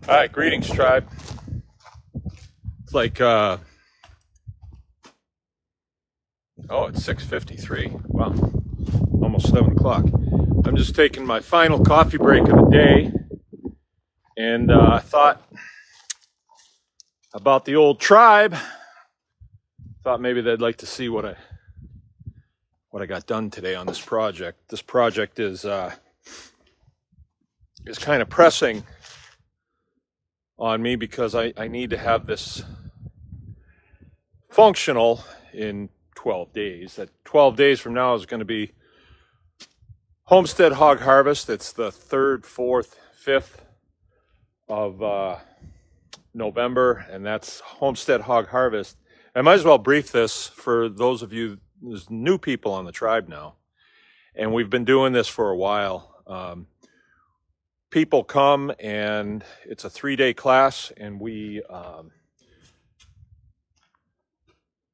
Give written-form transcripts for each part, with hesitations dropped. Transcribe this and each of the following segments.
All right, greetings, tribe. It's like, oh, it's 6:53. Wow, almost 7 o'clock. I'm just taking my final coffee break of the day, and I thought about the old tribe. Thought maybe they'd like to see what I got done today on this project. This project is kind of pressing on me because I need to have this functional in 12 days. That 12 days from now is going to be Homestead hog harvest. It's the 3rd, 4th, 5th of November, and that's Homestead hog harvest. I might as well brief this for those of you, there's new people on the tribe now, and we've been doing this for a while. People come, and it's a 3-day class, and we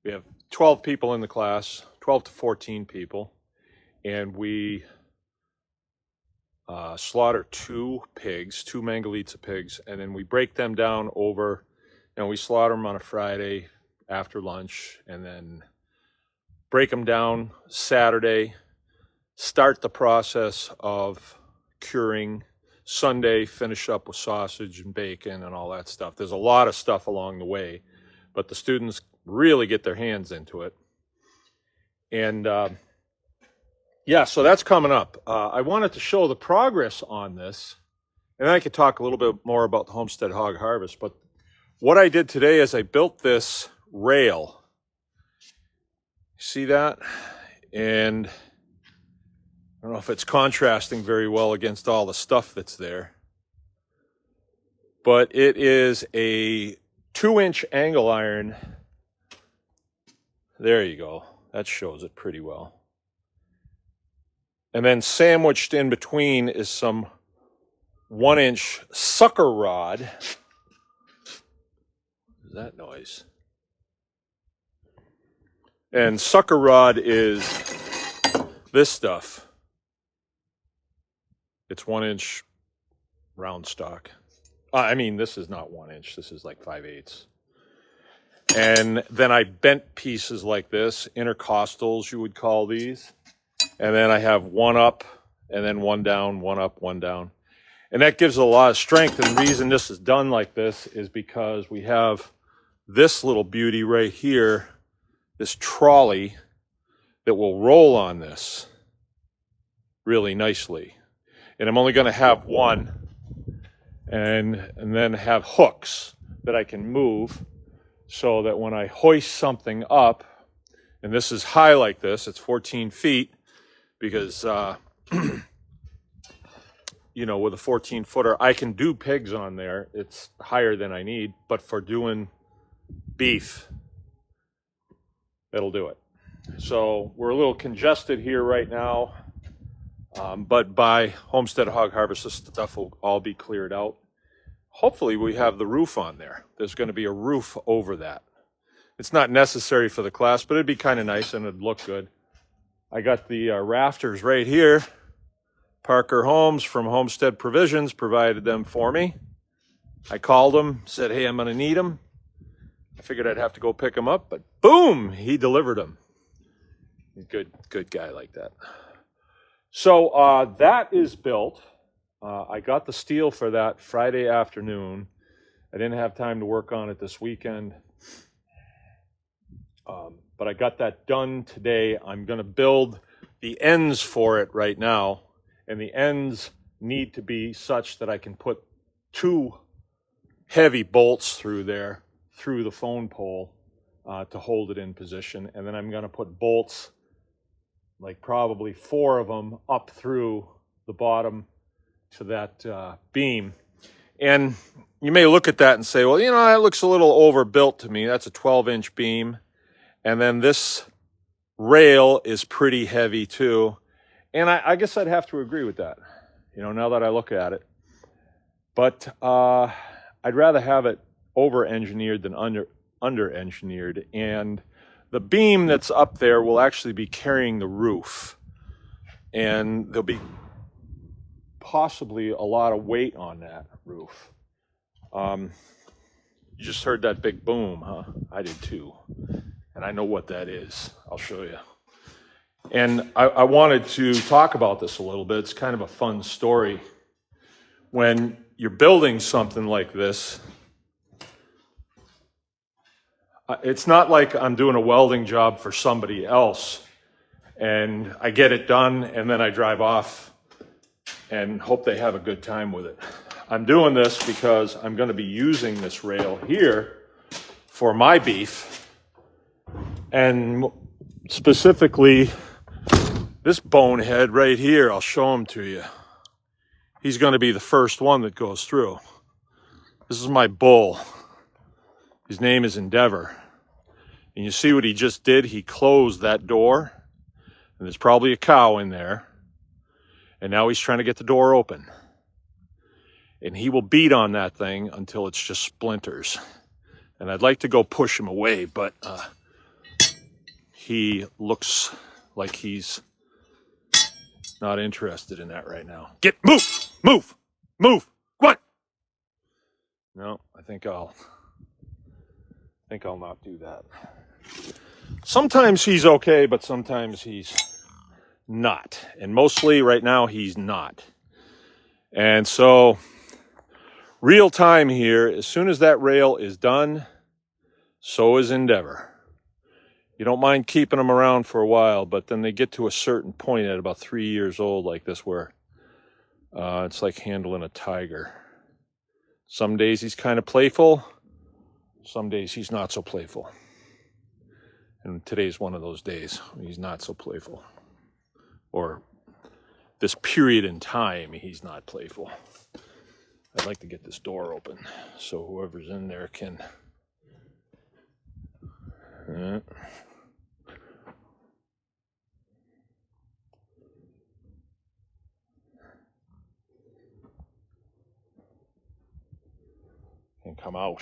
have 12 people in the class, 12 to 14 people, and we slaughter 2 pigs, 2 mangalitsa pigs, and then we break them down over, we slaughter them on a Friday after lunch, and then break them down Saturday, start the process of curing Sunday, finish up with sausage and bacon and all that stuff. There's a lot of stuff along the way, but the students really get their hands into it. And yeah, so that's coming up. I wanted to show the progress on this, and then I could talk a little bit more about the Homestead hog harvest. But what I did today is I built this rail. See that? And I don't know if it's contrasting very well against all the stuff that's there, but it is a 2-inch angle iron. There you go. That shows it pretty well. And then sandwiched in between is some 1-inch sucker rod. What is that noise? And sucker rod is this stuff. It's 1-inch round stock. I mean, this is not 1 inch. This is like 5/8. And then I bent pieces like this, intercostals, you would call these. And then I have one up, and then one down, one up, one down. And that gives a lot of strength. And the reason this is done like this is because we have this little beauty right here, this trolley that will roll on this really nicely. And I'm only going to have one, and then have hooks that I can move so that when I hoist something up, and this is high like this, it's 14 feet, because, with a 14-footer, I can do pigs on there. It's higher than I need, but for doing beef, it'll do it. So we're a little congested here right now, but by Homestead hog harvest, this stuff will all be cleared out. Hopefully we have the roof on there. There's going to be a roof over that. It's not necessary for the class, but it'd be kind of nice and it'd look good. I got the rafters right here. Parker Homes from Homestead Provisions provided them for me. I called him, said, hey, I'm going to need them. I figured I'd have to go pick them up, but boom, he delivered them. Good guy like that. So that is built. I got the steel for that Friday afternoon. I didn't have time to work on it this weekend. But I got that done today. I'm going to build the ends for it right now. And the ends need to be such that I can put 2 heavy bolts through there, through the phone pole, to hold it in position. And then I'm going to put bolts, like probably 4 of them, up through the bottom to that beam. And you may look at that and say, well, that looks a little overbuilt to me. That's a 12-inch beam. And then this rail is pretty heavy too. And I guess I'd have to agree with that, now that I look at it. But I'd rather have it over-engineered than under-engineered. And the beam that's up there will actually be carrying the roof. And there'll be possibly a lot of weight on that roof. You just heard that big boom, huh? I did too. And I know what that is. I'll show you. And I wanted to talk about this a little bit. It's kind of a fun story. When you're building something like this, it's not like I'm doing a welding job for somebody else and I get it done and then I drive off and hope they have a good time with it. I'm doing this because I'm going to be using this rail here for my beef, and specifically this bonehead right here. I'll show him to you. He's going to be the first one that goes through. This is my bull. His name is Endeavor. And you see what he just did? He closed that door, and there's probably a cow in there. And now he's trying to get the door open. And he will beat on that thing until it's just splinters. And I'd like to go push him away, but he looks like he's not interested in that right now. Move. What? No, I think I'll not do that. Sometimes he's okay, but sometimes he's not. And mostly right now he's not. And so real time here, as soon as that rail is done, so is Endeavor. You don't mind keeping them around for a while, but then they get to a certain point at about 3 years old like this where it's like handling a tiger. Some days he's kind of playful. Some days he's not so playful. And today's one of those days when he's not so playful. Or this period in time, he's not playful. I'd like to get this door open so whoever's in there can... can come out.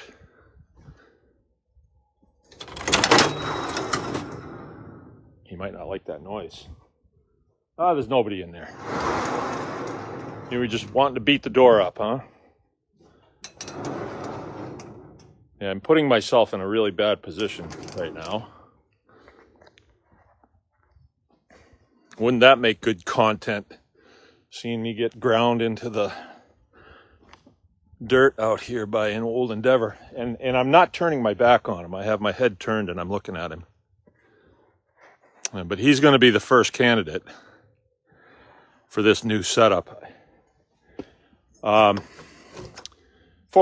He might not like that noise. Ah, there's nobody in there. You were just wanting to beat the door up, huh? Yeah, I'm putting myself in a really bad position right now. Wouldn't that make good content? Seeing me get ground into the dirt out here by an old Endeavor. And I'm not turning my back on him. I have my head turned and I'm looking at him. But he's going to be the first candidate for this new setup. For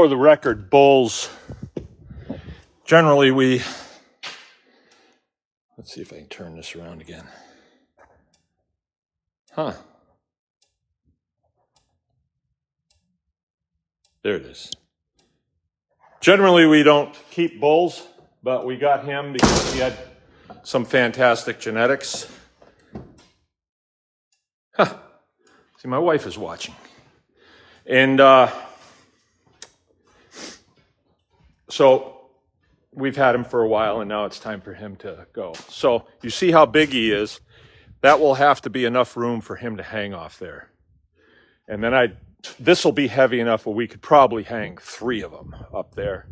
the record, bulls, generally let's see if I can turn this around again. Huh. There it is. Generally, we don't keep bulls, but we got him because he had some fantastic genetics. Huh. See, my wife is watching. And so we've had him for a while, and now it's time for him to go. So you see how big he is. That will have to be enough room for him to hang off there. And then this will be heavy enough where we could probably hang 3 of them up there.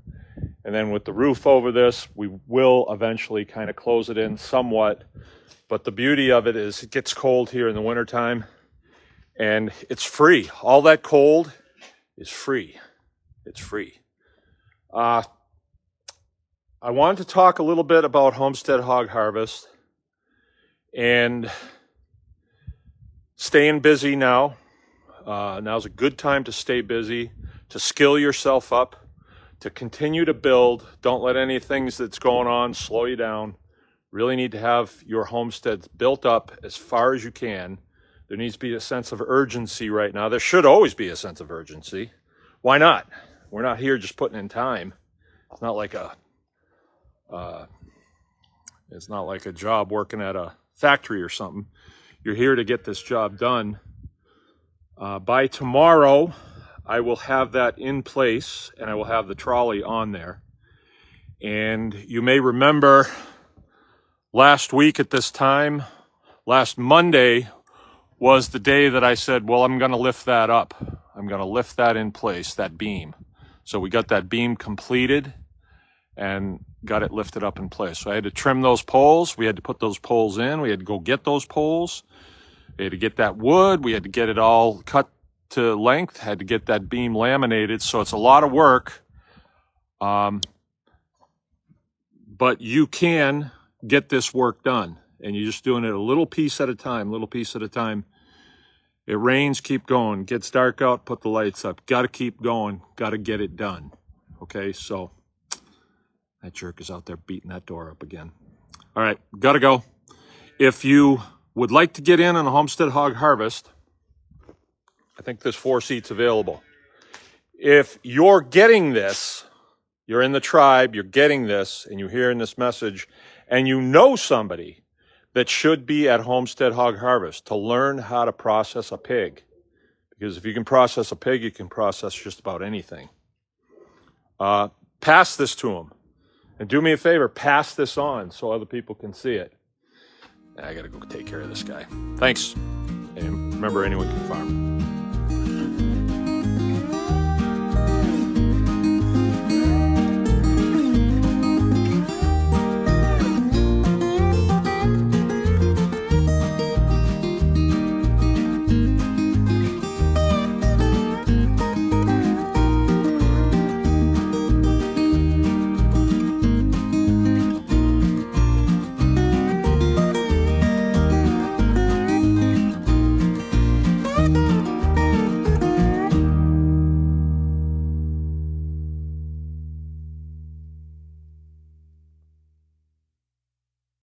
And then with the roof over this, we will eventually kind of close it in somewhat. But the beauty of it is it gets cold here in the wintertime, and it's free. All that cold is free. It's free. I wanted to talk a little bit about Homestead Hog Harvest and staying busy now. Now's a good time to stay busy, to skill yourself up, to continue to build. Don't let any things that's going on slow you down. Really need to have your homesteads built up as far as you can. There needs to be a sense of urgency right now. There should always be a sense of urgency. Why not? We're not here just putting in time. It's not like a job working at a factory or something. You're here to get this job done. By tomorrow, I will have that in place, and I will have the trolley on there. And you may remember last week at this time, last Monday was the day that I said, well, I'm going to lift that up. I'm going to lift that in place, that beam. So we got that beam completed and got it lifted up in place. So I had to trim those poles. We had to put those poles in. We had to go get those poles. We had to get that wood. We had to get it all cut to length. Had to get that beam laminated. So it's a lot of work. But you can get this work done. And you're just doing it a little piece at a time, little piece at a time. It rains, keep going. Gets dark out, put the lights up. Got to keep going. Got to get it done. Okay, so that jerk is out there beating that door up again. All right, got to go. If you would like to get in on a Homestead Hog Harvest, I think there's 4 seats available. If you're getting this, you're in the tribe, you're getting this, and you're hearing this message, and you know somebody that should be at Homestead Hog Harvest to learn how to process a pig. Because if you can process a pig, you can process just about anything. Pass this to them. And do me a favor, pass this on so other people can see it. I gotta go take care of this guy. Thanks. And remember, anyone can farm.